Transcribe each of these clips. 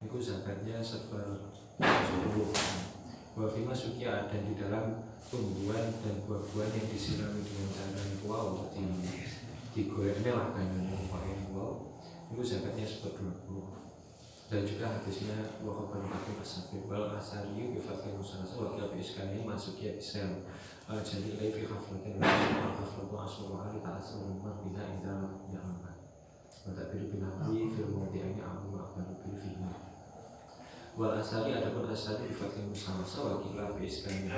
itu zakatnya 10. Wa fima sukia ada di dalam tumbuhan dan buah-buahan yang disirami dengan cara wow digorengnya lah kayaknya pakai wow itu zakatnya 20. Dan juga hadisnya waqafan pakai asafir wal asari bifatih musalasa wa kiabi iskani masukia bisel jadi lagi haflatin haflatu asur hari tak asur rumah bina indah yang apa tak pilih binawi film modianya aku akan pilih wal asari adapun asari bifatih musalasa wa kiabi iskani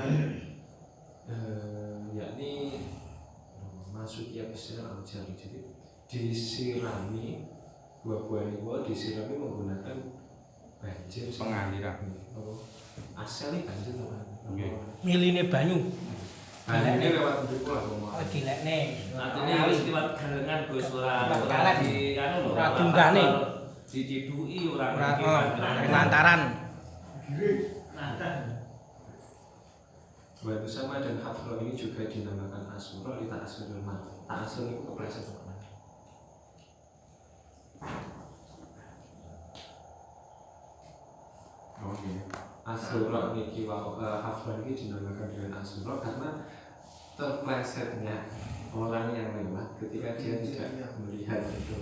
yakni masukia bisel al-jari jadi disirami buah-buah ini disirami menggunakan banjir pengaliran. Asli banjir teman. Miline banyu. Ini lewat mriku lah ngomong. Dilekne. Artinya harus lewat galengan Gus ora di anu lho. Ora dunggane. Dicidui ora lantaran. Wa sama dan haflo ini juga dinamakan asura li ta'asurul ma. Ta'asur itu kepleset teman. Oke. Asura niki haflan ini dinamakan dengan asura karena terplesetnya orang yang lewat ketika dia tidak melihat itu.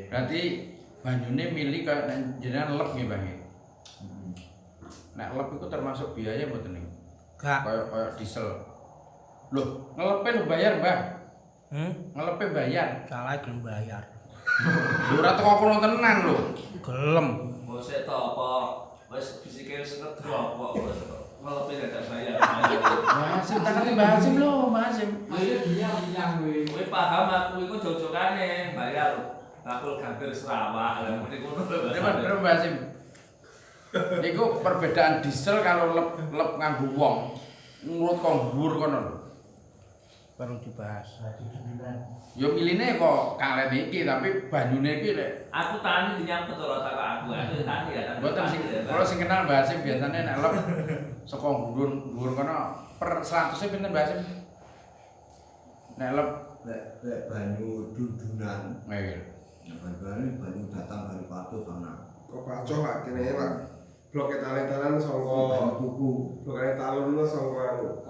Berarti banyune milih kayak jenengan lep nggih, Bang. Nek lep itu termasuk biaya mboten niku? Gak. Kayak diesel. Loh, ngelepe lu bayar, Mbah? Ngelepe bayar. Salah gelem bayar. Lho ora teko kono tenan lho. Gelem. Mosek to apa wis fisike wis ngedrop kok ngelepe gak bayar. Mas, tak ngerti Mbah Hasim lho, Mas Hasim. Bilang kowe. Kowe paham aku iku jojokane bayar. Aku gambir Sarawak lha muni ngono lho. Berapa Mbah Hasim? Niku perbedaan diesel kalau lep nganggo wong. Ngurut kok dhuwur kono lho. Baru dibahas. Yo miline kok kalen iki tapi banyune iki lek Aku tani dinyambut ora tak aku tani ya. mboten sing kula sing kenal Mbah Hasim biasane nek lep saka dhuwur kono per 100 pinten Mbah Hasim? Nek lep Lek banyu dudunan. nggih. Banyu datang dari Patuh sana. Kok pacoh lah kene lah. Blok talan saka Buku. blok talun lu saka anu.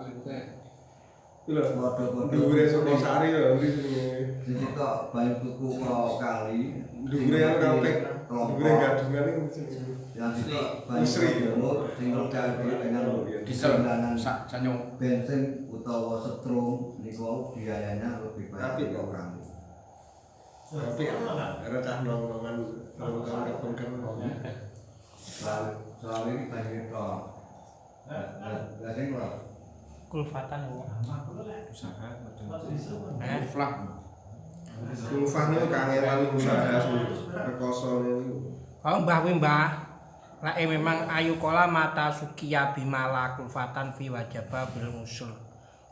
Lho, Podo-podo. dhuwure saka sari lho ndi jenenge. Sing tok banyu tuku kali. Dhuwure anu kampek. Dhuwure gadungan iki jenenge. Yang itu banyu Usri. tinggal cari dengan Diesel sanyung bensin utawa setrum niku biayanya lebih Tapi banyak kok orang. Tapi ada cah nongkongan nongkongan kapan-kapan. Selalu ini banyak itu. Lah sing ora. Kulfatan kok. Usaha flah. Kulfah niku kangelan usaha rekoso niku. Oh Mbah. Lah memang ayu kola mata sukiya bimala kulfatan fi wajaba bil musul.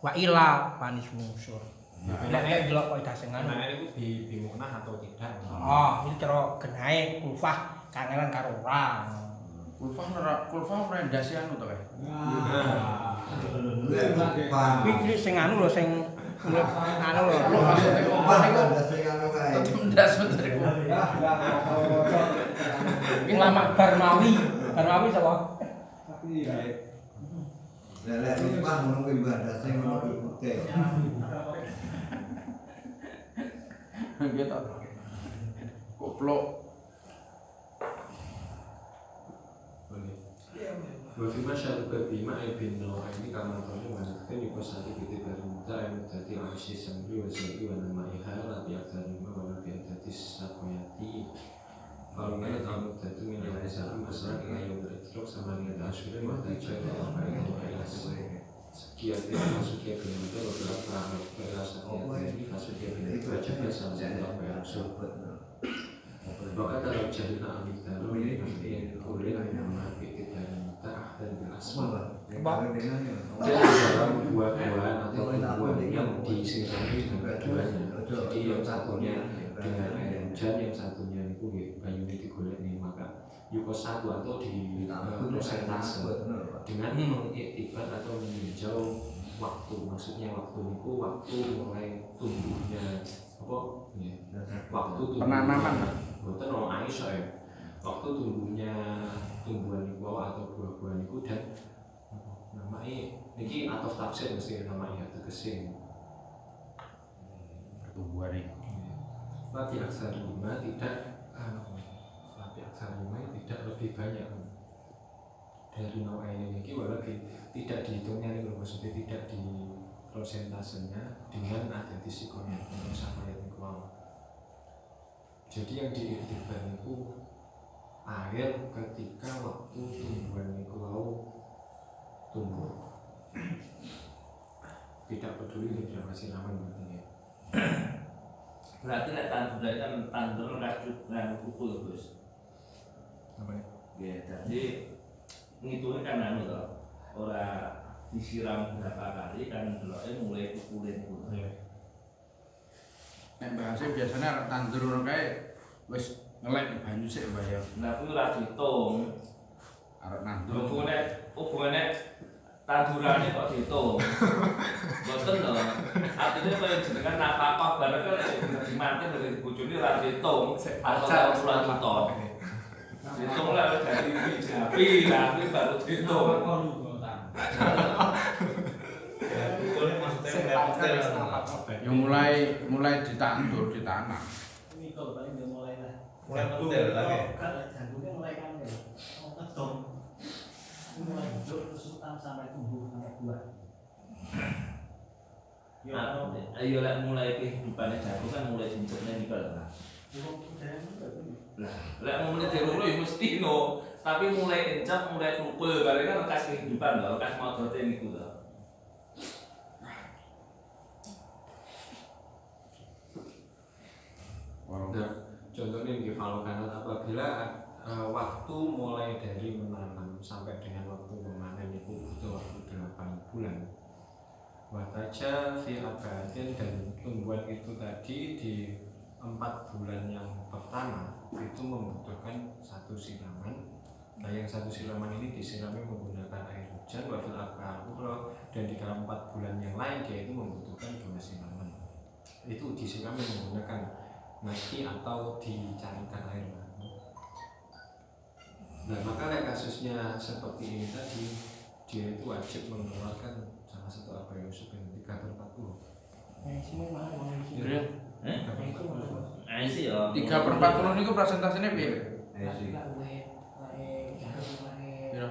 Wa ila panis musul. Nek delok kok dasengan. Nah itu bimunah atau tidak? Oh, ini cara genahe kulfah kangelan karo ora. Kulfa ora ndasi anu to kae. Iki sing anu lho sing anu lho. Maksudnya kulfa niku sing anu kae. tetep ndas bener iku. Ulama Barmawi. Barmawi sapa? Lek lupa ngono kuwi ibadah sing ngono kuwi. Nggih to. Goblok. Wafima syarubah bima ibn Noah ini kamar kami mengatakan yukosati biti barinta yang menjadi arsy samri wa zabi wa nama ihal nabi aktarima wa nabi adati sakoyati falungan tamu datu minyak zabi masalah ila yang beritrok sama niat asyurin wa tajal wa apa-apa wa ilas sekiati masukia bin muda wa berapa rahmat wa ilas sekiati masukia bin muda wajahnya sama sama wa sobat maka dalam jahilna amik dalu ini kulit nama dan berasma. Jadi dalam buah-buahan atau buah yang disirami dengan keduanya. Jadi yang satunya dengan air hujan, yang satunya itu banyu digolek nih maka yukos satu atau di persentase dengan mengiktibat atau meninjau waktu. Maksudnya waktu itu waktu mulai tumbuhnya nopo ya waktu penanaman Pak. boten ono iso ya waktu tumbuhnya tumbuhan niku atau buah-buahan niku dan namanya niki atau tafsir mesti namanya tegese Pertumbuhan ini. Lati aksar 5 tidak Lati aksar 5 tidak lebih banyak dari nomor ini walaupun tidak dihitungnya nih maksudnya tidak di prosentasenya dengan ada di psikonya sampai yang kuat. Jadi yang diiktirkan itu air ketika waktu tumbuhan itu tumbuh tidak peduli tidak masih aman berarti ya. Berarti nek tandur kan tandur kan pupuk Gus. Apa ya? Ya, jadi ngitungnya kan anu to. Ora disiram berapa kali kan deloke mulai kukulin ku. Iya. Nek bahasa biasanya tandur orang kae wis ngelek banyu sik Mbah ya. Nah, kuwi ora diitung. Arep nandur. Hubungane tandurane kok diitung. Boten lho. Artinya kaya jenengan nafkah bareng kan dimanten dari bojone ora diitung. Pacar pulang juta. Diitung lah dari Japi, tapi baru diitung. Yang mulai ditandur, ditanam. Mulai model lagi. Jantungnya mulai kan ya. Ngedom. Mulai hidup terus sampai tumbuh sampai buah. Ayo lek mulai kehidupane jago kan mulai jenjene nikel lah. Lah, lek mulai deroro ya mesti no, tapi mulai encap, mulai tukul bareng kan lekas kehidupan lho, lekas modote niku lho. Nah, contohnya di Falokanat apabila waktu mulai dari menanam sampai dengan waktu memanen itu butuh waktu 8 bulan. Wataja fi abadin dan tumbuhan itu tadi di 4 bulan yang pertama itu membutuhkan 1 siraman. Nah yang 1 siraman ini disirami menggunakan air hujan wafil akal dan di dalam 4 bulan yang lain dia itu membutuhkan 2 siraman. Itu disirami menggunakan nasi atau dicarikan air. Nah maka kasusnya seperti ini tadi dia itu wajib mengeluarkan salah satu apa yang sebenarnya 3/40. Semua mana mau isi. Real. Aisi ya. 3/40 niku presentasinya piye? Piro?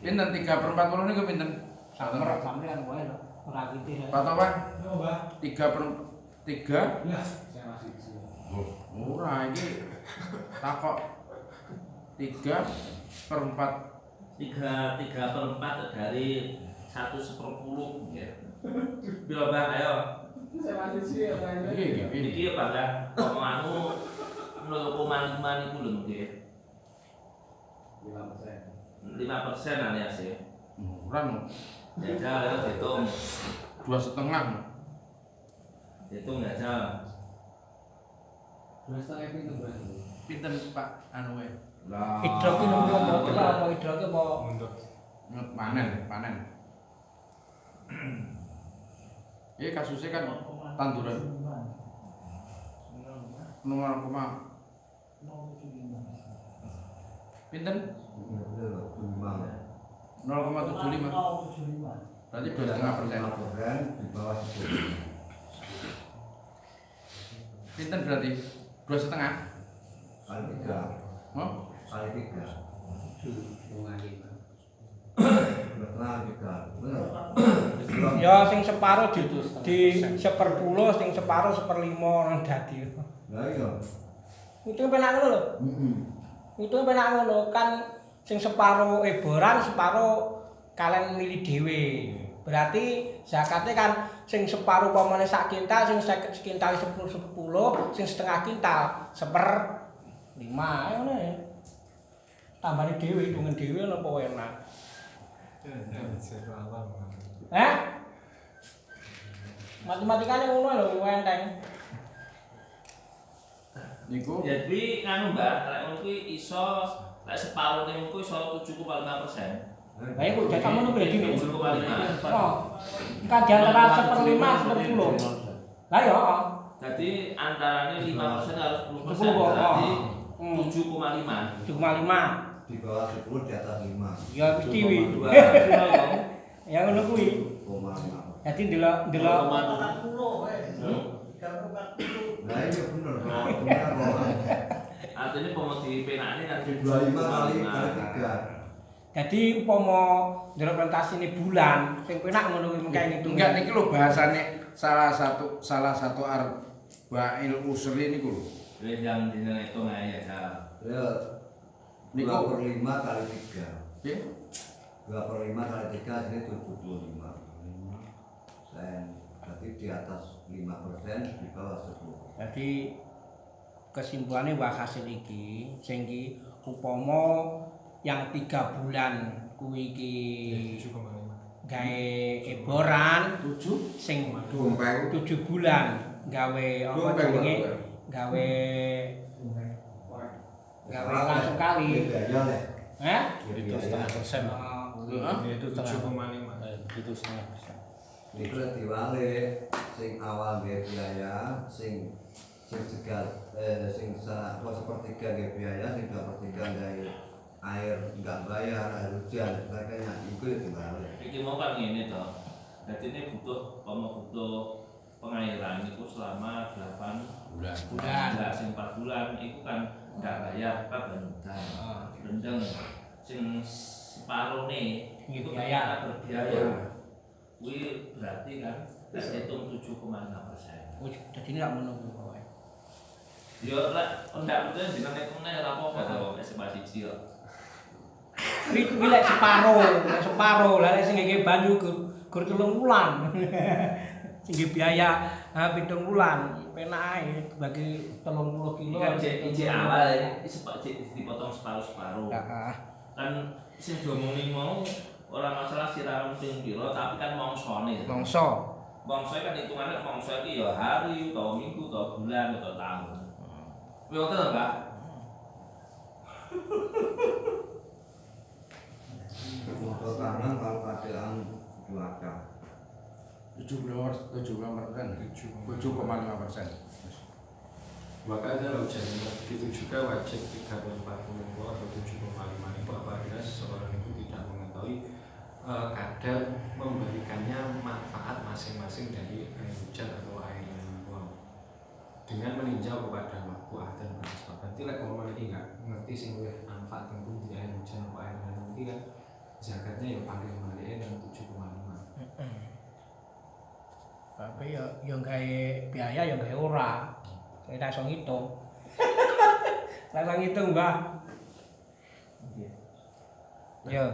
Pinten 3/40 niku pinten? Sampean wae lho. Ora gitu. Pak Topan? Coba. 3/3. Nah, saya masih di sini. Ora iki takok 3/4 3/4 dari 1/10 ya. Bila Bang ayo. Saya masih di sini. iki. Iki ya Bang ya. Anu 0,5 niku lho nggih. 5% alias ya. Murah. Jajal ayo dihitung. 2,5. Hitung jajal. 2,5 pintu Bang. Pinten Pak anu wae? Lah. Hidrok itu apa hidrok apa Panen. Ini kasusnya kan tanduran 0,0 pinten 0,75 berarti 2,5%. Di bawah 10. Pinten berarti 2,5 Kali 3. oh? Kali 3. Betul 3. Bener. ya sing separo di 1/10 sing separo 1/5 nang dadi Lah iya. itu penak ngono lho itu penak ngono kan sing separo eboran separo kalian milih dhewe berarti zakatnya kan sing separo pamane sak kintal sing 50 kintal 10 sing setengah kintal 1/5 ngono ya tambane dhewe hitungan dhewe napa enak matematikanya ngono lho enteng Niku Jadi nganu Mbak, lek ngono kuwi iso lek separone ngono kuwi iso 7,5%. Baik, kok jatah ngono berarti nek 7,5. Oh. Kan di antara 1/5 10. Lah ya. Jadi antaranya 5% harus 10%, 10 kok. berarti Hmm. 7,5. 7,5. Di bawah 10 di atas 5. Ya mesti wi. 2. Ya ngono kuwi. 7,5. Jadi delok 40 weh. Hmm? 40. Nah iya bener bener kok. Artinya pemodi penaknya kan 25 kali 3. Jadi umpama ndelok pentasine bulan, sing penak ngono kuwi mengkae ngitung. Enggak niki lho bahasane salah satu arba'il usri niku lho. yang hitung aja salah. Ya Niku 2/5 kali 3. nggih. 2/5 kali 3 ini 75. Berarti di atas 5%, di bawah 10. Jadi kesimpulannya wah hasil iki sing iki upama yang 3 bulan kuwi iki 7,5. gawe eboran 7 sing Dompeng. 7 bulan gawe apa Dompeng, jenenge Pak. gawe langsung kali. Biaya leh. Hah? Itu Itu 7,5. Itu setengah persen. Itu diwale sing awal nggih biaya, sing sepertiga nggih biaya, sing 2/3 nggih air enggak bayar, air hujan dan sebagainya. Itu ya diwale. Iki mau kan ngene toh. Jadi ini butuh pengairan itu selama 8 bulan. bulan. Sing 4 bulan itu kan enggak bayar kan bentar. Bendeng sing separuh nih itu Biaya. kan berbiaya. Kuwi berarti kan kita hitung 7,5%. Oh, jadi ini gak menunggu kowe. Yo lek ndak mesti jenenge hitungnya ora apa-apa to, wis siji yo. Kuwi lek separo. Lah lek sing ngeke banyu gur 3 wulan. Sing biaya 7 wulan, penak ae bagi 30 kilo. Kan cek awal ya, dipotong separuh-separuh. Heeh. Kan sing diomongi mau ora masalah siraman ping pira tapi kan mongsone. Mongso. Mongso kan hitungannya mongso iki ya hari utawa minggu utawa bulan utawa tahun. Kuwi ngoten lho, Pak. Untuk tanam kalau keadaan cuaca 7,5%. Maka kalau hujan begitu juga wajib 3/40 atau 7,5 itu apabila seseorang itu tidak mengetahui kadar memberikannya manfaat masing-masing dari air hujan atau air yang wow. Dengan meninjau kepada waktu dan batas waktu. Nanti lah kalau lagi nggak ngerti sih manfaat yang pun di air hujan atau air yang nanti kan zakatnya ya pakai kembali dan 7,5. Tapi ya gawe biaya ya gawe ora. Saya tak iso ngitung. Tak iso ngitung, Mbah. Ya.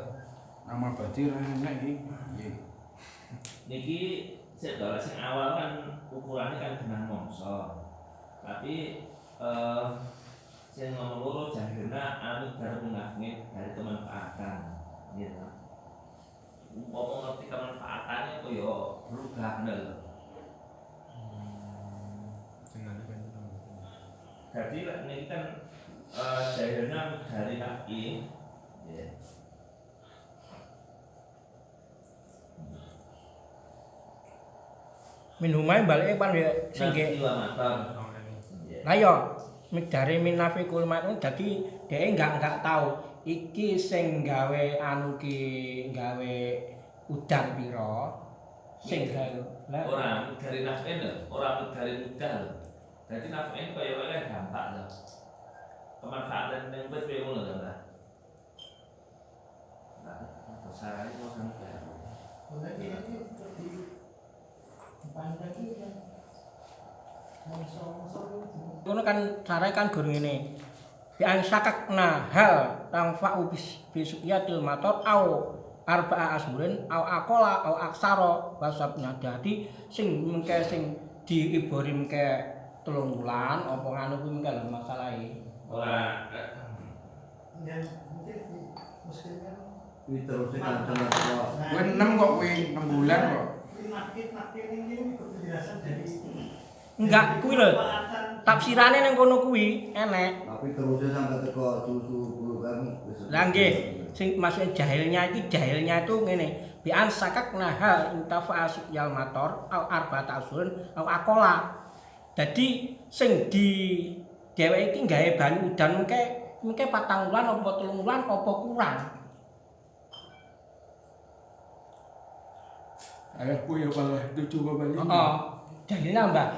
Nama badi ra enak iki. Nggih. Niki sing awal kan ukurannya kan benang mongso. Tapi sing nomor loro jahilna anu baru mengaku dari kemanfaatan gitu. Ngomong ngerti kemanfaatannya kok ya berubah lho. Jadi ini kan jahilna dari kaki ya. Minume balike pan ya sing Sing ge. Lah ya mikdare minafikul ma'un dadi dhek enggak tahu iki sing gawe anu ki gawe udan pira sing gawe. Lah Ora dari naf'in lho, ora dari mudah lho. Jadi naf'in kaya dampak lho. Kemanfaatan yang berbeda ngono lho, Mbak. Nah, besarane kok sampai. ngono kan carane kan gur ngene. Bi an sakakna hal tangfa'u bisuqiyatil matar au arba'a asburin au aqala au aksara wasabna dadi sing mengke sing diibori mengke 3 wulan apa ngono kuwi mengke lho masalahe. Ora Ya, mungkin muskilnya. itu terus kan sama Kuwi 6 kok kuwi 6 bulan kok. Nakit ini penjelasan dari Enggak kuwi lho. Tafsirane ning kono kuwi enek. tapi terusnya sampai teko susu kan Lah nggih, sing maksud jahilnya itu ngene. Bi'an sakaknaha intafa'a suqyal mator au arba'ata asyhurun au aqala. Dadi sing di dheweke iki gawe banyu udan mengke 4 wulan apa 3 wulan apa kurang. Ayahku ya malah 7,5. Heeh. Dalilnya Mbak.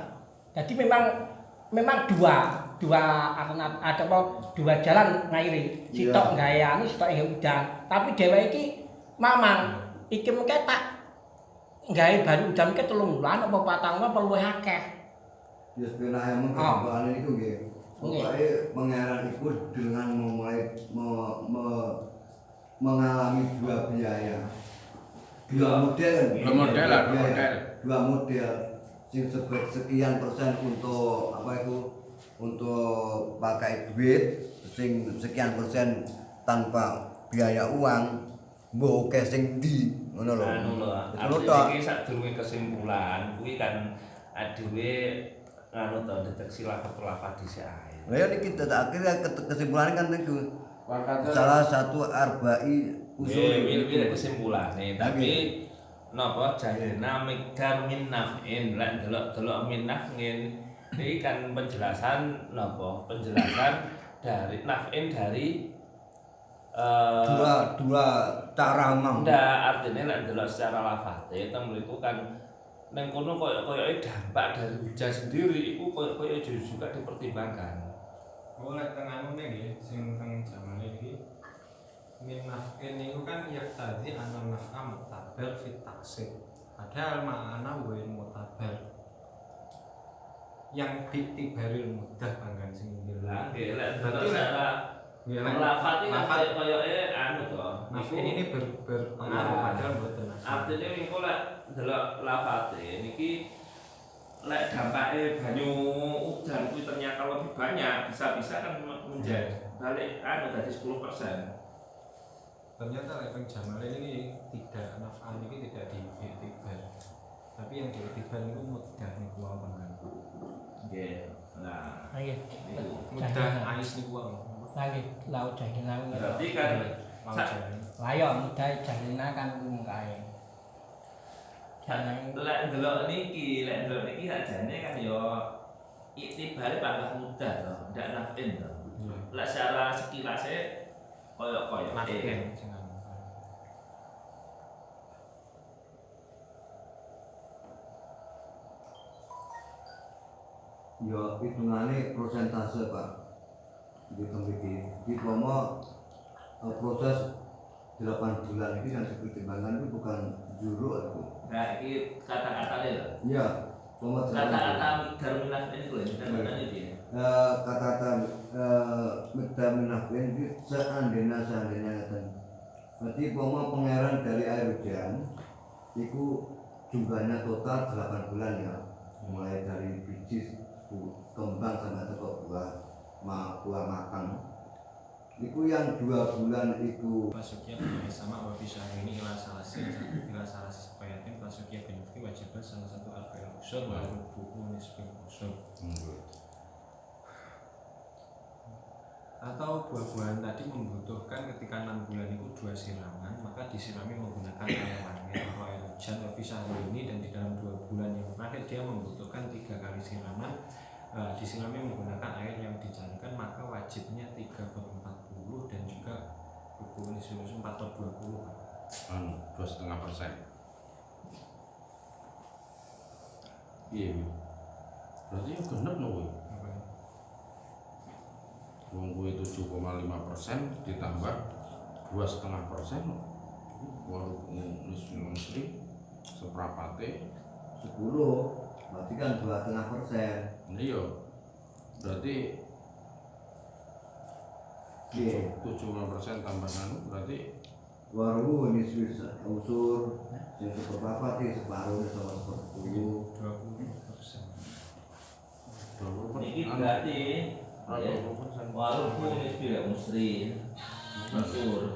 Jadi memang dua alternatif ada apa dua jalan ngairi. Sitok gawe anu sitok gawe udan. Tapi dheweke iki mamang iki mengke tak gawe banyu udan ke 3 wulan apa 4 wulan apa luwih akeh. Ya sebenarnya emang kehidupan itu nggih. Pokoke pangeran iku dengan memulai mengalami dua biaya. Dua model dua model sing sekian persen untuk apa itu untuk pakai duit sing sekian persen tanpa biaya uang mbok oke sing ndi ngono lho. Anu lho. Ngono tok. Iki sadurunge kesimpulan kuwi kan adewe anu to deteksi lafaz dhisik ae. Lah ya niki akhirnya kesimpulannya kan niku. Salah satu arba'i usul Ini kesimpulannya, tapi napa jahilna mikdar min naf'in lek delok min naf'in iki kan penjelasan napa penjelasan dari naf'in dari dua cara ngomong. ndak artinya lek delok secara lafate teng mriku kan ning kono koyo dampak dari hujan sendiri iku koyo juga dipertimbangkan. Oleh tengah nggih sing teng jaman iki min naf'in niku kan ya tadi ana naf'a mutabar fit taksir. Padahal ma'ana wa mutabar. Yang ditibaril mudah panggan sing Lah nggih lek berarti secara lafat iki koyoke anu to. naf'in ini berpengaruh padahal mboten. Artinya niku lek delok lafate niki lek dampake banyu udan kuwi ternyata lebih banyak bisa kan menjadi balik anu dadi 10%. Ternyata lek teng jaman ini tidak naf'an ini tidak diiktibar. Tapi yang diiktibar itu mudah niku wae panggan. Nggih. Nah, Nggih. Mudah ais niku wae. Nggih, laut jahilna. berarti kan Lah ya mudah jahilna kan mung kae. lek ndelok niki sakjane kan ya iktibare pangkat mudah to, ndak naf'in to. Lek secara sekilase koyo naf'in sing anu. Ya hitungannya persentase Pak. Hitung iki. Diploma proses 8 bulan ini yang dipertimbangkan itu bukan juru itu. Nah, iki kata-katane lho. Iya, Kata-kata mikdar naf'in itu lho, mikdar iki. kata-kata mikdar naf'in itu seandainya kan. Berarti pangeran dari air hujan itu jumlahnya total 8 bulan ya. Mulai dari biji kembang sampai ke buah makan. Iku yang 2 bulan itu Fasuknya sama wa fi syahrini ila salasin sepayatin fasuknya benufi wajibah salah satu arba'il usul wa rubuhu nisfil usul. Atau buah-buahan tadi membutuhkan ketika 6 bulan itu 2 siraman, maka disirami menggunakan air langit atau air hujan wa fi syahrini, dan di dalam 2 bulan yang terakhir dia membutuhkan 3 kali siraman. Disirami menggunakan air yang dicairkan, maka wajibnya 3/40 dan juga rubuh nisfil usul 4/20. 2,5%. Iya. Berarti ya genep lho kuwi. Wong kuwi 7,5% ditambah 2,5%. Walaupun nisfi seprapate 10, berarti kan 2,5%. iya. Berarti 7,5% tambah anu berarti Waru niswi unsur yang seperempat separuh sama 10. 20%. 20%. Niki berarti walaupun ini tidak musri unsur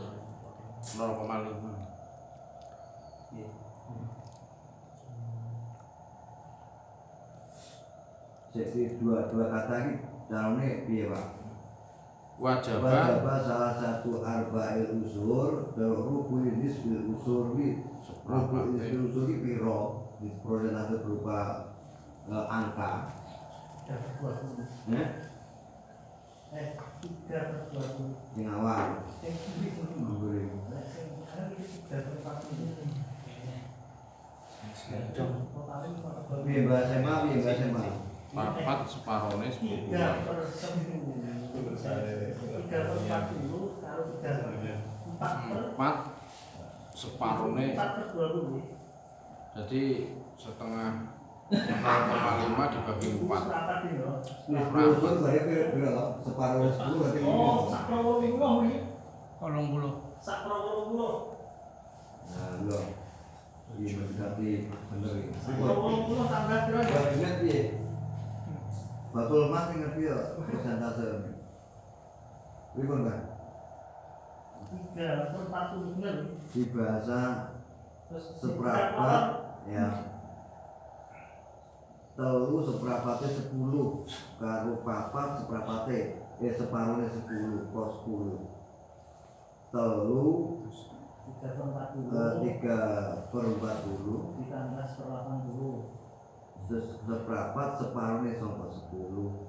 0,5. Jadi dua kata ini caranya piye Pak? wajaba salah satu arba'il usur rubu'in nisbil usuri rubu'in nisbil usuri piro di prosentase berupa angka ya 3/20. yang awal piye bahasa SMA papat separone 10 4 separone jadi setengah 0,5 dibagi 4 nisbil usur berarti piro separuh 10 berarti Oh, sak 20 iki. 30. Sak 20. nah lho iya berarti bener iki Sak 20 tambah piro ya? ingat piye Batul Mas ingat piye persentase Ribon kan? 3/40 bener. Di bahasa Terus seprapat ya telu seprapate 10 karo papat seprapate separone 10 pos 10 telu 3/40 3/40 ditambah 1/80. seprapat separone sangka 10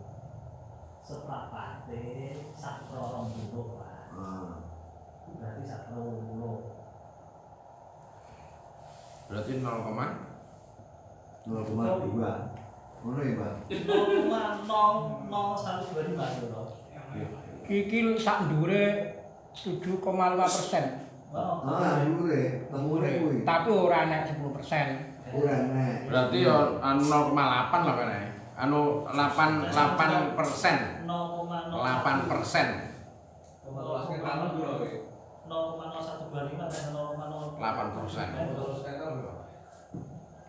Seprapate sak 20 Pak. Berarti sak 20. berarti 0,2 ngono ya Pak 0,000125 lho. Iki sak ndure 7,5%. dure temune kuwi Tapi ora nek 10%. ora nek berarti ya 0,8 lah kan ya anu 8%. 8%.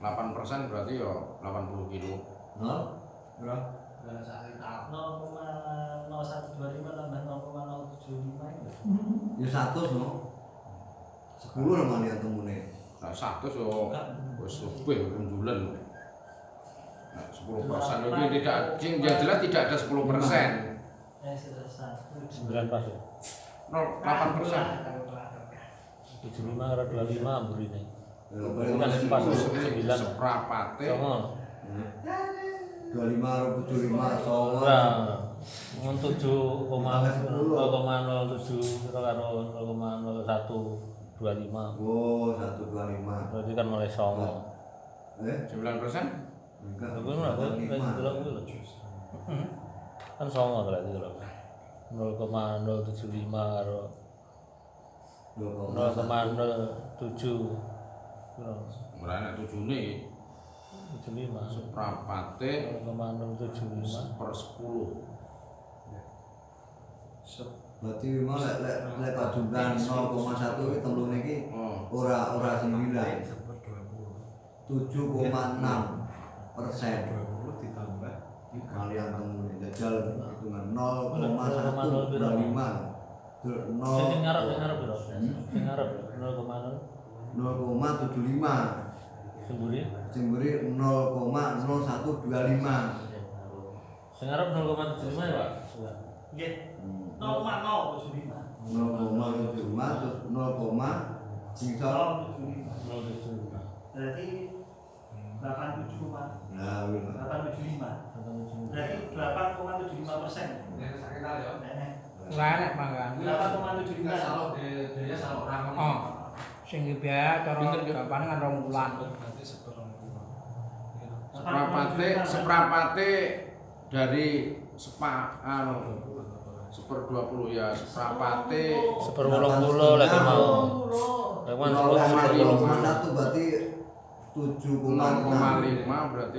8% berarti ya 80 kilo. Bro. 0,0125 tambah 0,075 Ya 100 no. 10 lah mani temune. Nah, 100 yo wis lebih rundulan. Nah, 10% itu tidak yang jelas tidak ada 10%. sudah 9 pas ya. 8%. 75 karo 25 mburine. Ya Kan pas 9. Seprapate. Songo. 25 karo 75 songo. Ora. Mun 7,007 karo 0,0125. Oh, 125. Berarti kan mulai songo. 9%? Enggak. Aku ora kok delok kuwi lho. Kan songo berarti lho. 0,075 karo 0,07. Ora nek tujune 75. seprapate 0,075 per 10. Berarti memang lek jumlah 0,1 iki temlune iki ora 9. 7,6% ditambah kalian temune jajal hitungan 0,125. Sing ngarep piro? Sing ngarep 0,0 0,75 semburi. Simburi 0,0125. Sing ngarep 0,75 ya, Pak. Nggih. 0,075. 0,75 terus 0, sisa 0,75. Berarti 87, Pak. nah wis 875. Berarti 8,75%. Ora nek mangga. 8,75. Oh. Sing biaya cara gampang kan 2 bulan. Seprapate dari seper 20 ya seprapate 1/80 lek mau. Lek kan 0,1 berarti 7,5 berarti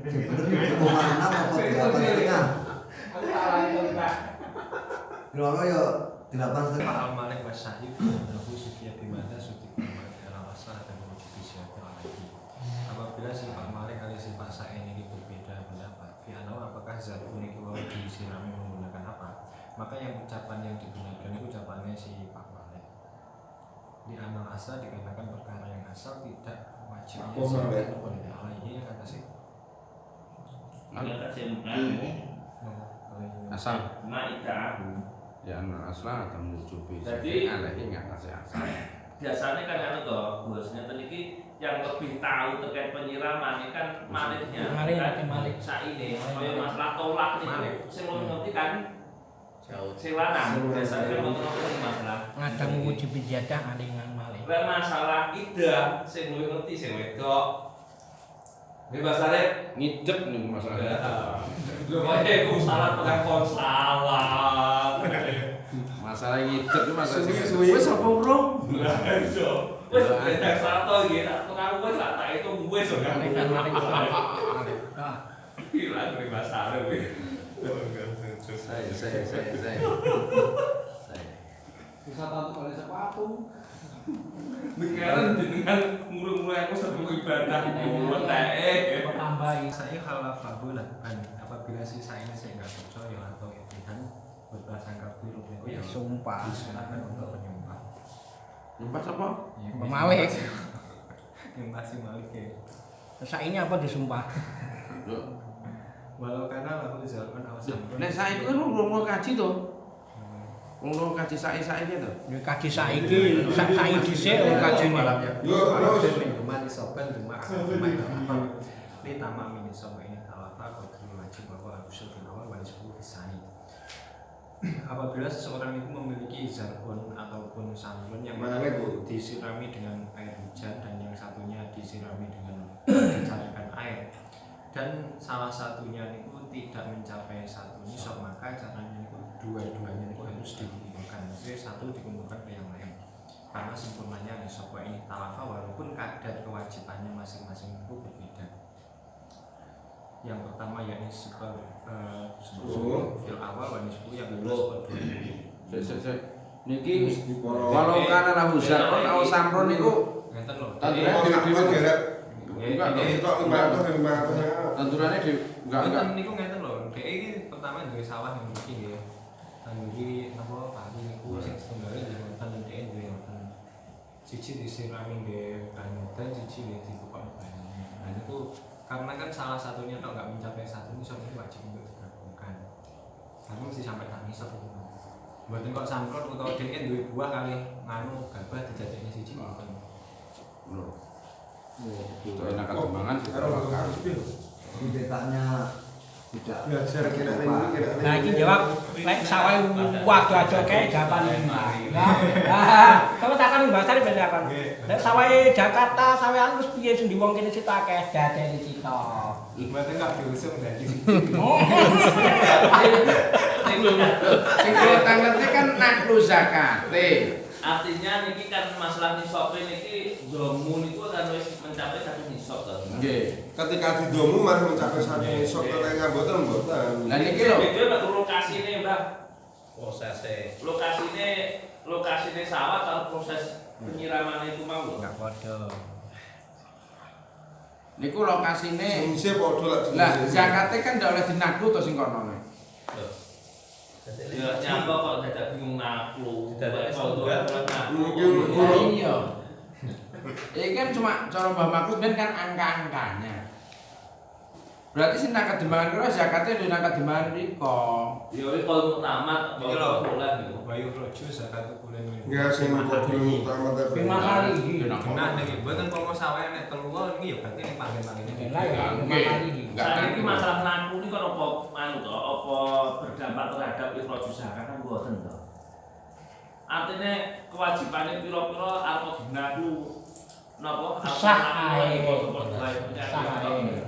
sebenarnya 7,6 atau 8,5 kira-kira ya 8,5 Al-Malik wa Syahid Nahu Sukiya Bimada Suti Kumati Al-Asah dan Mujudi Syahid Al-Lagi. Apabila sifat Malik kali sifat Sa'in ini berbeda pendapat Fi'anau apakah zat unik walau disirami menggunakan apa, maka yang ucapan yang digunakan itu ucapannya si Pak Malik. Di amal asal dikatakan perkara yang asal tidak wajibnya sifat boleh alaihi yang kata sih Enggak kesimpulan asal Ma'idah Ya aslah atau wujubi. Jadi alaihi ngatasi asal. Biasanya kan anu toh, bosnya tadi yang lebih tahu terkait penyiraman ini kan maliknya. Malik. Saine, kaya masalah tolak niku sing luwih ngerti kan sing lanang. Biasanya kan ngono masalah. Ngadang wujud bijadah alingan malik. Lah masalah idah sing luwih ngerti sing wedok. Ini masalahnya Ngidep nih masalahnya. Lho kok iku salah tekan salah. Masalah ngidep itu masalah. Suwi. Wis apa urung? Lah iso. Wis tak satu iki tak tukang wis tak itu wis kok. Malik. Hilang dari masalah kuwi. Saya. Wisata untuk oleh sepatu. Dengaran jenengan murung-murung aku satu ibadah mentek. Tambahi. Saya khalafa bulan apabila sisa ini saya nggak percaya atau Tuhan berprasangka buruk itu ya Sumpah. disunahkan untuk menyumpah. Nyumpah apa? Ya, Malik. yang masih Malik ya. Terus ini apa disumpah? Walau karena aku dijalankan awas. Nek saiki kan urung kaji to. Urung kaji saiki to. Ya kaji saiki dhisik kaji malam ya. Rumah disopan rumah ini tamam ini sama ini talafa kodri wajib bahwa harus awal wajib fisani. Apabila seseorang itu memiliki zarbon ataupun samrun yang disirami dengan air hujan dan yang satunya disirami dengan dicairkan air dan salah satunya itu tidak mencapai satu nisab, maka caranya itu dua-duanya itu harus dikumpulkan. Jadi satu dikumpulkan ke yang lain karena sempurnanya nisab ini talafa walaupun kadar kewajibannya masing-masing itu berbeda. Yang pertama yakni fil awal wa nisfu yang kedua Sik. Niki walau kana lahu zakon aw samron niku ngeten lho. Tandurannya di enggak. Niku ngeten lho. Dhek iki pertama duwe sawah yang mriki nggih. Kanggo iki napa padi niku sing setunggale wonten dhek duwe wonten. Siji disirami nggih banyu dan siji nggih dipupuk banyu. Nah niku karena kan salah satunya tok enggak mencapai satu nisab itu wajib untuk digabungkan. Karena mesti sampai tak nisab itu. Mboten kok samprot utawa dhek duwe buah kali nganu gabah dijajekne siji mboten. Lho. Itu enak ketembangan sih. Bedanya tidak. Nah iki jawab lek sawah waktu aja kae jawaban iki. Lah, kalau takkan bahasa ben takon. Nek sawah Jakarta sawean wis piye sing wong kene cita akeh dadene cita. Mboten kok diusung dadi Sing kula tanglete kan naklu zakate. Artinya niki kan masalah nisab niki domu niku kan wis mencapai satu nisab to. Nggih. Ketika didomu masih mencapai satu nisab ternyata mboten. Lah niki lho. Beda karo lokasine, Mbak. Prosesnya. Lokasine sawah atau proses penyiraman itu mau lho. Enggak padha. Niku lokasine. Sing padha lak. Lah zakate kan ndak oleh dinaklu to sing kono. Ya nyapa kok dadak bingung naklu. Dadak Kalau Iya. Ini kan cuma cara Mbah Makus ben kan angka-angkanya. Berarti sing nang kedembangan kira zakate yo nang kedembangan riko. ya wis kalau tamat Iki kalau lho. bulan yo. Bayu rojo zakat kulen ini. Enggak sing padha utama tapi. 5 kali iki. Nah niki mboten pomo sawah nek telu niki ya berarti ning panggen-panggene. Lah ya 5 kali iki. Saiki masalah naklu ini kan apa anu to, apa berdampak terhadap ikhraj zakat kan mboten to. Artinya kewajibannya pira-pira arep dinaku napa? Sah ae. Sah ae.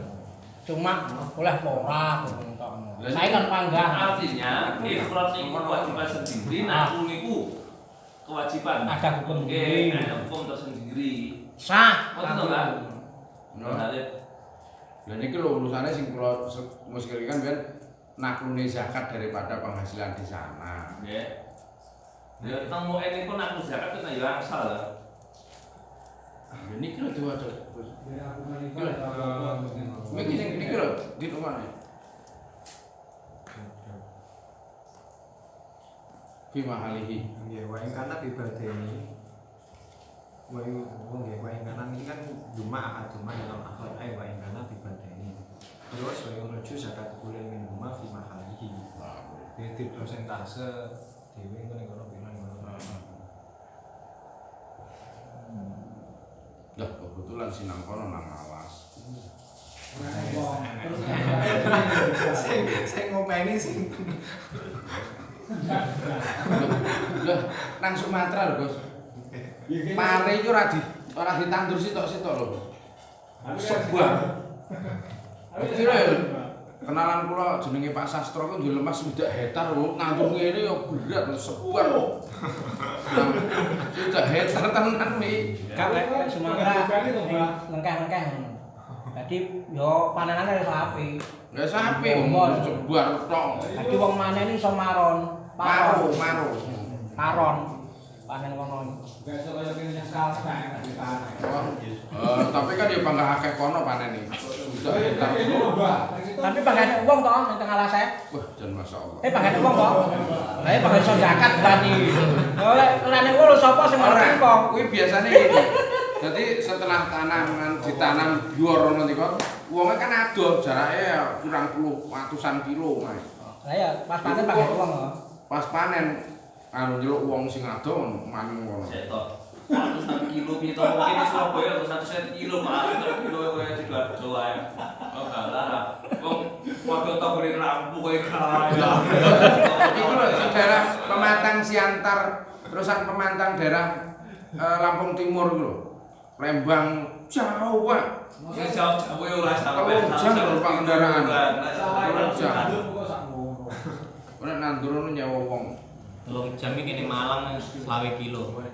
Cuma oleh ora ngono. Saya kan panggah. Artinya ikhraj itu kewajiban sendiri, naklu niku kewajiban. Ada hukum Oke, sendiri. ada hukum tersendiri. Sah. Betul to, Pak? Lah niki lho urusane sing kula muskilkan ben naklune zakat daripada penghasilan di sana. Nggih. Ya temu ini pun naklu zakat kan ya angsal lah. Niki lho diwaca. Niki sing niki lho di rumah. Fi mahalihi. Nggih, wa ing kana bibadeni. Wa ing nggih, wa ing kana iki kan Jumat yang akhir wa ing kana bibadeni. Terus wa ing rojo zakat kulen min rumah fi mahalihi. Jadi persentase dhewe ngene kono bilang ngono. Dah kebetulan sinang kono nang alas. Sing ngopeni sing Lah nang Sumatera lho, Gus. Pare iki ora ditandur sitok-sitok lho. Sebuah. Kira kenalan kula jenenge Pak Sastro ku duwe lemas 1 hektar lho, nganggo ngene ya berat sebuah. Sudah hektar tenan wi. gak lek Sumatera lengkeh-lengkeh ngono. Dadi yo panenane iso apik. Ya sapi sebuah tok. Dadi wong maneni iso maron. Maru. Paron. Panen kono. Tapi kan ya bangga akeh kono panene. Sudah hektar. Tapi bangane wong to ning tengah lase. Wah, jan masyaallah. Bangane wong to. Lah bangane iso zakat berarti. Oleh lane kuwi lho sapa sing ngerti kok. Kuwi biasane iki. Jadi setelah ditanam bior ngono niku, wonge kan adoh jarake ya kurang puluh ratusan kilo, Mas. Lah ya pas panen bangane wong to. Pas panen anu nyeluk wong sing adoh manung ngono. Setok. 100 kilo pito mungkin di Surabaya 100 kilo Pak 100 kilo kowe Sidoarjo ae. Oh kalah. Wong padha tok beri lampu kowe kaya. Iku lho daerah Pematang Siantar, terusan Pemantang daerah Lampung Timur iku lho. Lembang jauh, Pak. Sing jauh kowe ora sampe. Jam lho Pak kendaraan. Jam. Ora nandur nyawa wong. 3 jam iki ning Malang 20 kilo.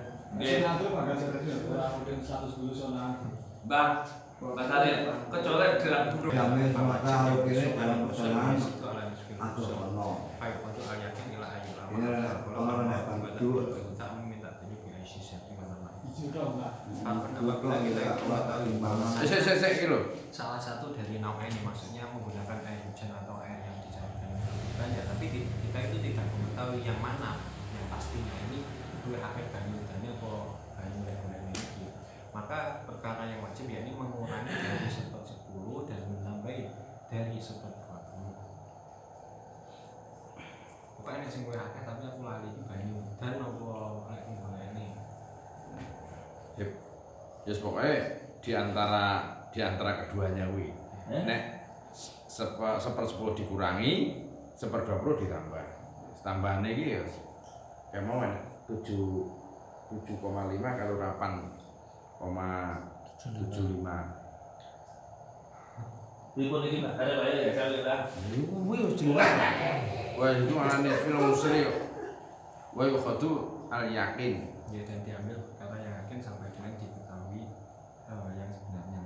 Bang, Mas Arif, kecuali gerak dulu. Damai Sumatera kini dalam persamaan atau ono. Ini orang yang bantu. Sik iki lho. Salah satu dari naungan ini maksudnya menggunakan air hujan atau air yang dicairkan banyak, tapi kita itu tidak mengetahui yang mana yang pastinya ini dua air banyu hujannya atau banyu reguler ini. Maka perkara yang wajib yakni mengurangi dari 10 dan menambahi dari 10. Pokoknya sing kowe akeh tapi aku lali banyu dan apa lek ngono ini. Yes pokoknya di antara keduanya kuwi. Nek 1/10 dikurangi, 1/20 ditambah. Tambahane iki ya kayak mau 7,5 kali 8,75. Ribut ini Mbak, ada ya saya lihat. Kuwi wis jelas. Wah, itu anane film seri kok. Wa yukhadu al-yaqin. Ya dan diambil kata yang yakin sampai dengan diketahui yang sebenarnya.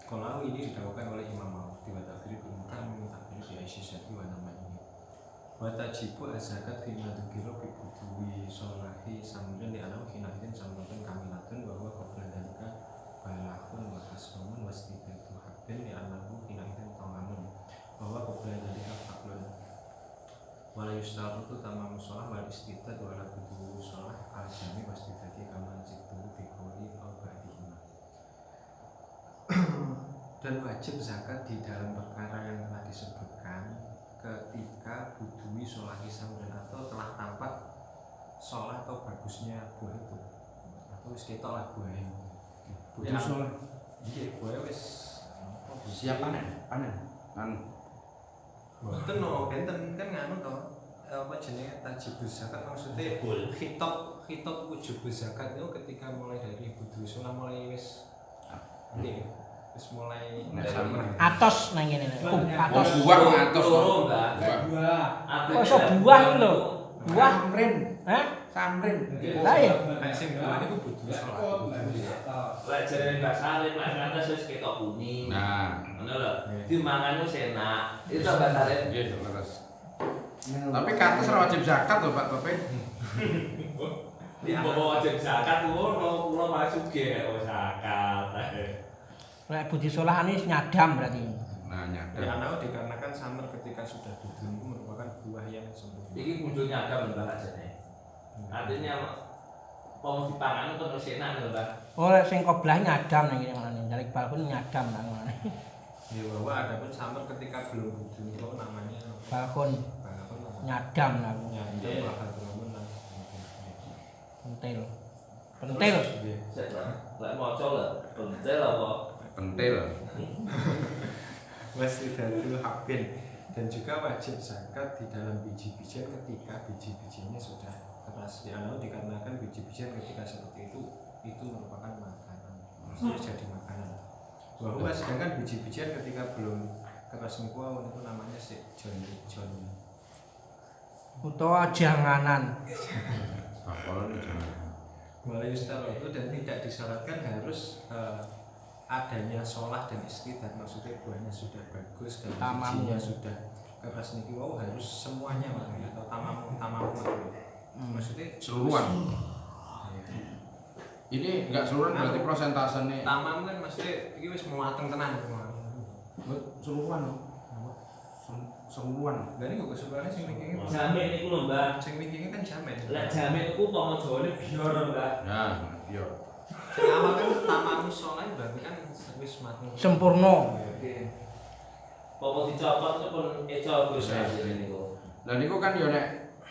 Kalau ini didakwakan oleh Imam Mawardi wa takhiri bil mutan min takhiri bi aisyati wa nama ini. Wa tajibu az-zakat fi ma dzukira bi budwi sholahi samrin li anau khinatin samratun kamilatun wa huwa qabla dalika balahun wa hasbamun wa istidatu habbin li annahu khinatin tawamun wa huwa qabla dalika faqlun wala yustarutu tamamu sholah wal istidad wala budwi sholah al-jami wa istidati kama jitu bi qawli au ba'dihima. Dan wajib zakat di dalam perkara yang telah disebutkan ketika budui sholahi samrin atau telah tampak sholah atau bagusnya buah itu atau wis ketok lah buahnya budui sholah iya buahnya wis Siap panen. Kan boten no enten kan nganu to apa jenenge tajibuz zakat maksudnya khitab wujub zakat itu ketika mulai dari budui sholah mulai wis ini wis mulai Atos nang ngene lho. Atos. buah atos. Kok iso buah iki lho. Buah Samrin. Hah? Samrin. Lah ya. nek sing buah niku budui sholah Lek jare Mbak Salim lek atas wis ketok kuning. Nah, Ngono lho. Dimangan wis enak. Itu Mbak Salim. nggih terus. Tapi kates ora wajib zakat lho Pak Topeng. Di bawa wajib zakat kula malah sugih kok zakat. Lek budi solahan iki nyadam berarti. Nah, nyadar. ya anak dikarenakan samar ketika sudah duduk itu merupakan buah yang sempurna. Iki munculnya ada Mbak ajane. Artinya mau dipangan terus enak lho Mbak. Oh lek sing koblah nyadam nang ngene ngene. Dari Iqbal pun nyadam nang ngene. Ya bahwa ada pun samar ketika belum butuh itu namanya balkon balkon nyadam lah nyadam bakal temen lah. pentil pentil Sik lah. Lek maca lho, pentil apa? Pentil. Wasidatul haqqin dan juga wajib zakat di dalam biji-bijian ketika biji-bijiannya sudah keras. Ya, namun dikarenakan biji-bijian ketika seperti itu merupakan makanan, maksudnya jadi makanan. Bahwa sedangkan biji-bijian ketika belum keras itu namanya jon. utawa janganan Apalan jangan. Mulai itu dan tidak disyaratkan harus adanya sholah dan istidat, maksudnya buahnya sudah bagus dan bijinya sudah keras niki wow harus semuanya atau tamamu maksudnya Seluruhan. Ini enggak seluruhan berarti prosentasenya. tamam kan maksudnya ini wis mau mateng tenan Seluruhan. Seluruhan. dan ini kok kesukaannya sing niki Jamin iku lho, Mbak. sing niki kan jamin Lek jamin iku pomo Jawane bior, Mbak. Nah, iya. sing awal kan tamamu sholah berarti kan wis mateng sempurna Oke. Pomo dicopot itu pun eco Gus niku. Dan itu kan ya nek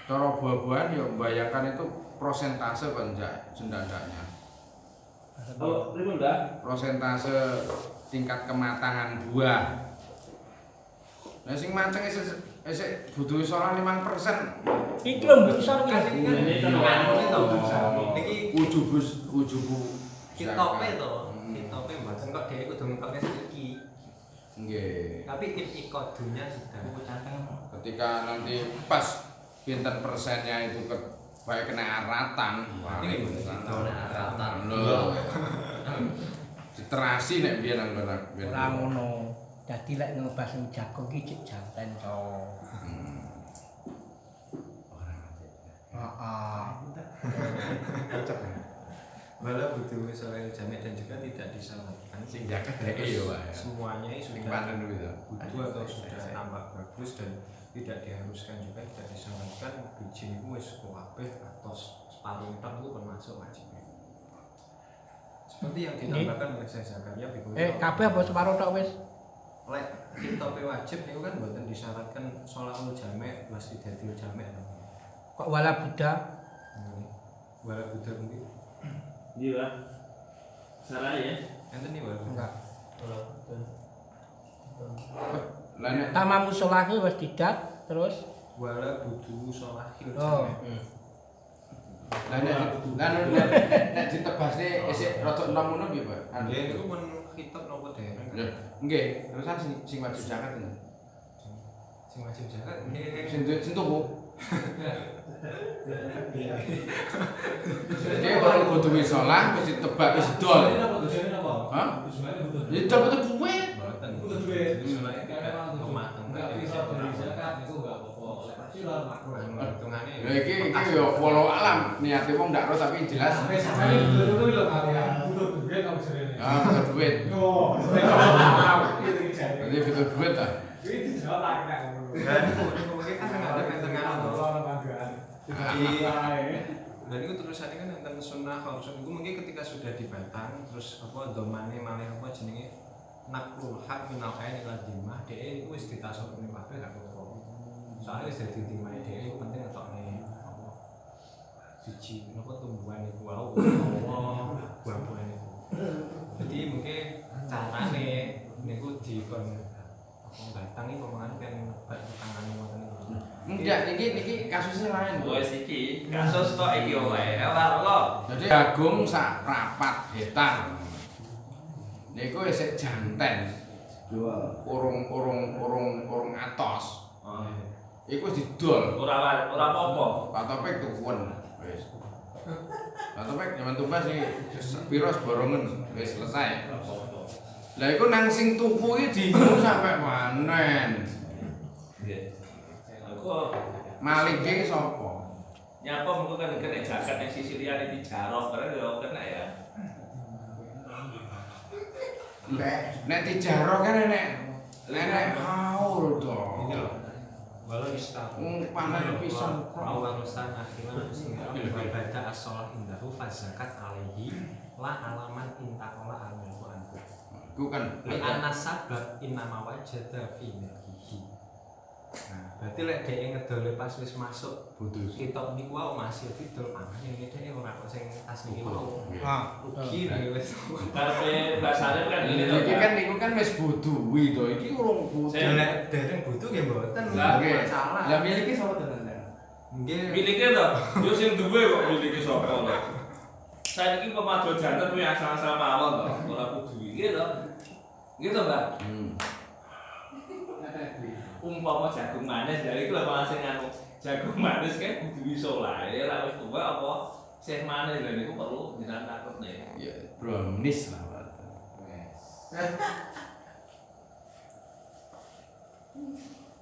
cara buah-buahan ya membayangkan itu prosentase kan jendandanya. Oh, pripun, Mbak? Prosentase tingkat kematangan buah. Nah sing mateng isih butuh soal 5%. iki lho besar kan iki ini kan anu to niki Ujubu kitope to kitope mboten kok dhewe kudu ngetoke iki nggih. tapi ikodunya sudah Ketika nanti pas pinten persennya itu kayak kena aratan. Wah, Ini itu kena aratan. Lho. Diterasi nek biyen nang biyen. ora ngono dadi lek ngebahas jago iki cek janten to Walau butuh soal jamek dan juga tidak disyaratkan Sing jaket dhek ya, Pak. semuanya Sing sudah panen itu. butuh atau sudah nampak bagus dan tidak diharuskan juga tidak disyaratkan biji itu wis kabeh atau separuh liter itu termasuk wajib. Seperti yang ditambahkan oleh saya Zakaria kabeh apa separuh tok wis lek kitope wajib niku kan mboten disyaratkan sholahul jamek wasidatul jamek. kok wala Buddha Wala Buddha mungkin. Iya, Pak. Salah ya. Enten nih wala. enggak Lah nek tamamu sholah wis didat terus Wala budu sholahil oh jamek. lah nek ditebasne isih rada enom ngono piye, Pak? Ya niku men kitab napa dereng. Lho, nggih, terusan sing wajib zakat ini. Sing wajib zakat nggih. Sing tuku. Jadi orang butuh sholat, mesti tebak wis dol. Hah? Ya dapat duit. Mboten. Butuh duit. Sholah tidak mateng. Hitungane. Lha iki ya walau alam niate wong ndak ro tapi jelas. Ah, butuh duit. Jadi butuh duit ta. Dan mungkin kan ada pentengan to. Dan itu terusannya kan tentang sunnah khamsun itu mungkin ketika sudah dibatang terus apa domane malih apa jenenge nakrul hak minal ain ila dimah dhek iku wis ditasawuf ning kabeh gak apa-apa. Soalnya wis dadi dimae dhek iku penting ngetokne apa siji napa tumbuhan iku wae buah-buahan iku. Jadi mungkin carane niku dikon apa batang iki omongan kan tangane ngoten niku. Enggak, niki kasusnya lain. Wes iki kasus kok iki wae. Ora Jadi jagung sak rapat hektar. Niku isih janten. Dua. Urung atos. Iku wis didol. ora apa-apa. Pak Topik tukuan. Wis. Pak Topik zaman tumbas iki piro borongen wis selesai. Lah iku nang sing tuku iki dinyum sampe panen. Nggih. Aku Maling iki sapa? nyapa mengko kan kena jagat yang sisi liyane dijarok karena yo kena ya. Nek dijaro kan nenek haul to. Walau istahu Panen pisan. awal sana gimana sih ibadah as-shalah indahu fazakat alaihi la alaman intakola al-milku anhu. Iku kan li anasabab innama wajada fi milkihi. Nah, berarti lek dhek ngedole pas wis masuk butuh. kitab niku wae masih didol pangan ini dhek ora kok sing tas niki wae. Ah, Rugi nek wis. Karpe bahasane kan ini to. Iki kan niku kan wis butuhi to. Iki urung butuh. Lek dereng butuh nggih mboten Lah, salah. Lah miliki sapa tenan? Nggih. Milike to. Yo sing duwe kok milike sapa to. Saiki pemadol janten kuwi asal-asal mawon to, ora kudu iki to. Gitu, Mbak. Umpama jagung manis dari iku lho malah sing anu jagung manis kan kudu iso lae ra wis tuwa apa sing manis lho niku perlu jenengan takutne. Ya brownies lah.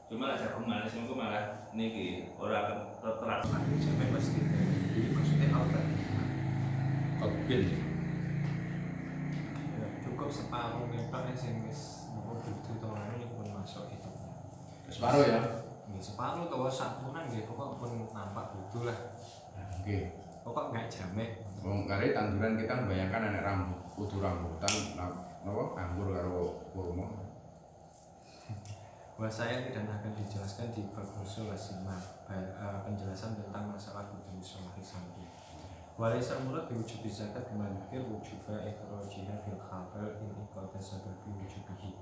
Cuma nek jagung manis niku malah niki ora terterak. Sampai pasti. Jadi maksudnya apa? Kokpil. Ya, cukup separuh ngetok sing wis nopo butuh to ngene pun masuk itu. Separuh ya. Nggih separuh to sapunan nggih pokok pun nampak butuh lah. Oke. Pokok enggak jamek. Wong kare tanduran kita membayangkan anak rambut, kudu rambutan, napa anggur karo kurma. Bahwa saya tidak akan dijelaskan di bab usul wasimah penjelasan tentang masalah kudu sholat sampai. Walaysa murad biwujubi zakat bima dzikir wujuba ikhrajiha fil khabar in iqata sababi wujubihi.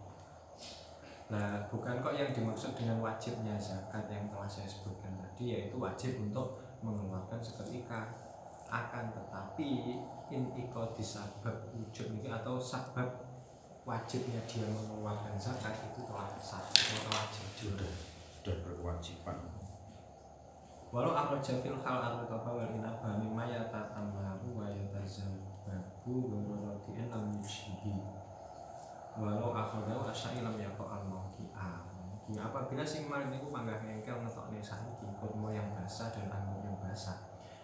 Nah, bukan kok yang dimaksud dengan wajibnya zakat yang telah saya sebutkan tadi, yaitu wajib untuk mengeluarkan seketika. Akan tetapi in iqati sabab wujub ini atau sabab wajibnya dia mengeluarkan zakat itu telah sah, telah jadi Sudah berkewajiban. walau akhraja fil hal al-qaba wal inaba mimma yatamaru wa yatazabbabu ghurrati lam yushihi walau akhraja asyai lam yaqa al-mawqi'a. Apabila si mal niku panggah ngengkel ngetokne saiki kurma yang basah dan anggur yang basah,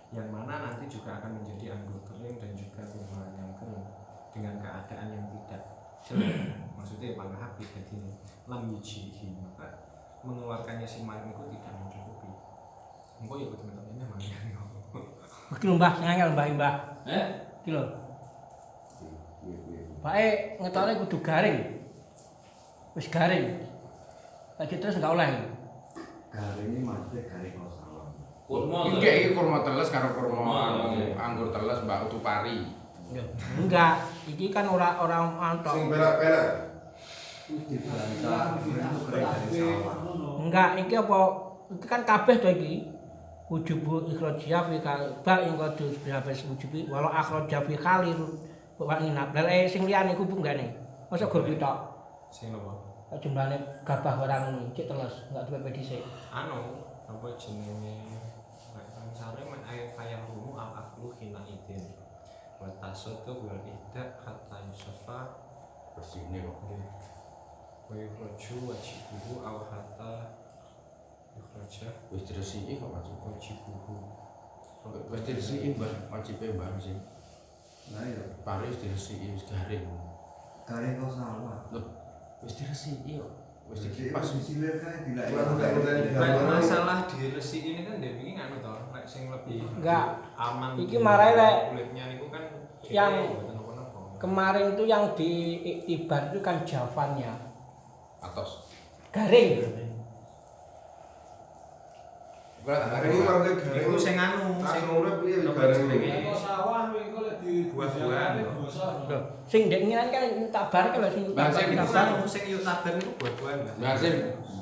yang mana nanti juga akan menjadi anggur kering dan juga kurma yang kering dengan keadaan yang tidak jelek, maksudnya panggah api jadi lam yushihi, maka mengeluarkannya si mal niku tidak mencukupi. Engko ya betul-betul ini mangan. Iki lho Mbah, sing angel Mbah. Iki lho. Bae ngetokne kudu garing. Wis garing. Lagi terus enggak oleh. Garing ini maksudnya garing sawah. Kurma Iki kurma teles karo kurma Kurma. anggur teles Mbak Utupari. Enggak, iki kan orang antok. Sing perak-perak. Dibaca itu kering dari sawah. Enggak, iki apa? Iki kan kabeh to iki. Wujubu ikhrajiyah fi kalba ing kudu habis wujubi walau akhraja fi khalil wa inab. Lah sing liyane iku bunggane. Masa gur pitok. Sing nopo? Jumlahnya gabah barang ini, cek teles, enggak dipepe dhisik. Anu, apa jenenge? Nek sare men ae fayah rumu al aklu hina idin. Wa tasatu wal ihda hatta yusafa Bersihne kok. wa yukhruju wajibuhu aw hatta yukhraja Wis diresiki kok wajib. wajibuhu. Wis diresiki Mbak, wajibe Mbak sih. Nah iya, Pari wis diresiki wis garing. garing sawah. Loh, wis diresiki kok. Wis Jadi dikipas. disilir kan dilek. Nek masalah diresi ini kan dia bikin anu to, nek sing lebih Enggak. aman. Iki marai lek kulitnya niku kan yang mboten napa-napa. kemarin itu yang diiktibar itu kan javannya Atos. garing. Garing iki maksudnya garing. Iku sing anu, Sing sing urip piye apa garing. jenenge? sawah engko lek di Buah-buahan. Loh, sing ndek ngiran kan tabar kan lho sing Nah, sing Iku tabar. anu sing yuk tabar niku buah-buahan. Mas. Mbak Hasim.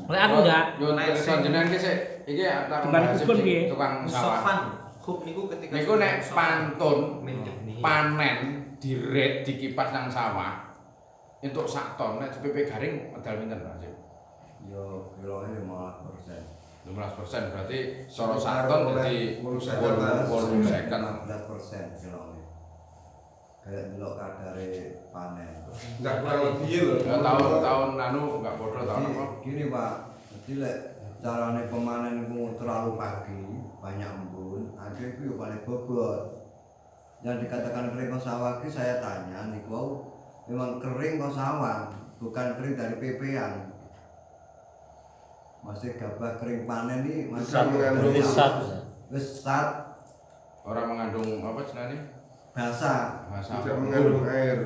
Lek aku enggak. Yo telepon jenengan ki sik iki antar Teman Mbak Hasim kebun sing piye? tukang sawah. Sofan. Khub niku ketika Niku nek pantun mendek nih. panen diret dikipas nang sawah entuk sak ton nek DPP garing medal pinten Mbak Hasim? Yo kilonya 15%. 15% berarti soro sak ton dadi 80 80 16% kilonya. Kayak delok kadare panen. Enggak kurang lebih lho. Ya, tahun anu enggak bodoh tahun Jadi, apa? gini Pak, jadi lek carane pemanen itu terlalu pagi, banyak embun, akhirnya itu paling bobot. Yang dikatakan kering kok sawah itu saya tanya, niku memang kering kok sawah, bukan kering dari PP-an. Masih gabah kering panen ini masih Bisa mengandung Sat. besar Orang mengandung apa jenenge? basah. Bahasa Tidak apa? mengandung air.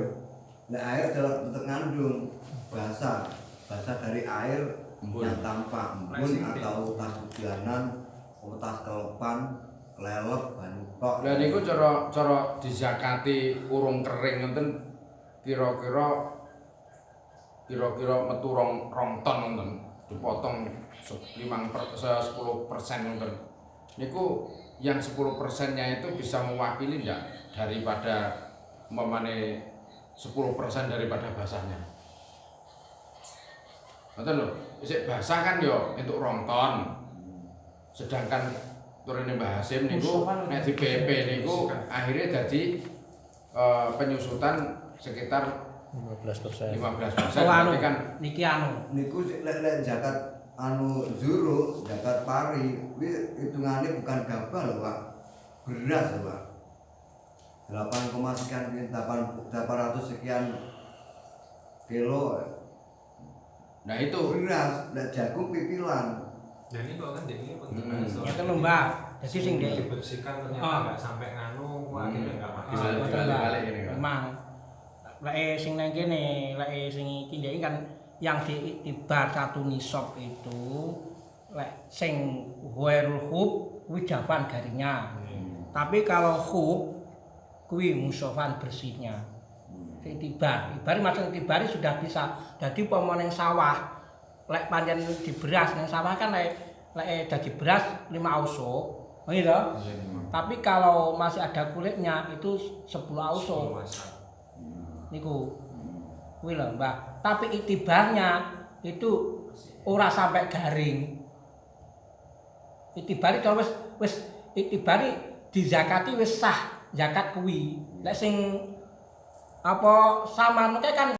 Nah, air tetap ngandung basa dari air Embun. yang tanpa embun atau tas hujanan, tas kelepan, kelelep, banyu kok. Lah niku cara dizakati urung kering ngoten kira-kira metu rong ton ngoten. Dipotong 10% ngoten. Niku yang 10%-nya itu bisa mewakili enggak daripada umpamane 10% daripada basahnya. Ngoten lho, isik basah kan yo entuk rong ton. Sedangkan turune Mbah Hasim niku nek di PP niku akhirnya dadi penyusutan sekitar 15%. 15%. Anu Berarti kan niki anu. Niku lek zakat zuru, zakat pari, hitungannya bukan gabah lho Pak. Beras lho Pak. 8,800 sekian kilo. nah itu Beras, lek jagung pipilan. Dan ini kok kan jadi penting Ya kan Mbak. Jadi sing dibersihkan ternyata nggak sampai nganu, akhirnya nggak pakai. balik ini kan. Memang lek sing nang kene, lek sing iki ndek kan yang diiktibar satu nisab itu lek sing ghairul hub kuwi javan garingnya. Tapi kalau hub kuwi musofan bersihnya. Iktibar maksud iktibar sudah bisa. Jadi umpama ning sawah lek pancen di beras ning sawah kan lek dadi beras 5 ausuk. Gitu. Tapi kalau masih ada kulitnya itu 10 ausuk. Niku kuwi lho Mbah. Tapi iktibarnya itu ora sampai garing. Iktibari kalau wis iktibari dizakati wis sah zakat kuwi. Lek sing apa sama kan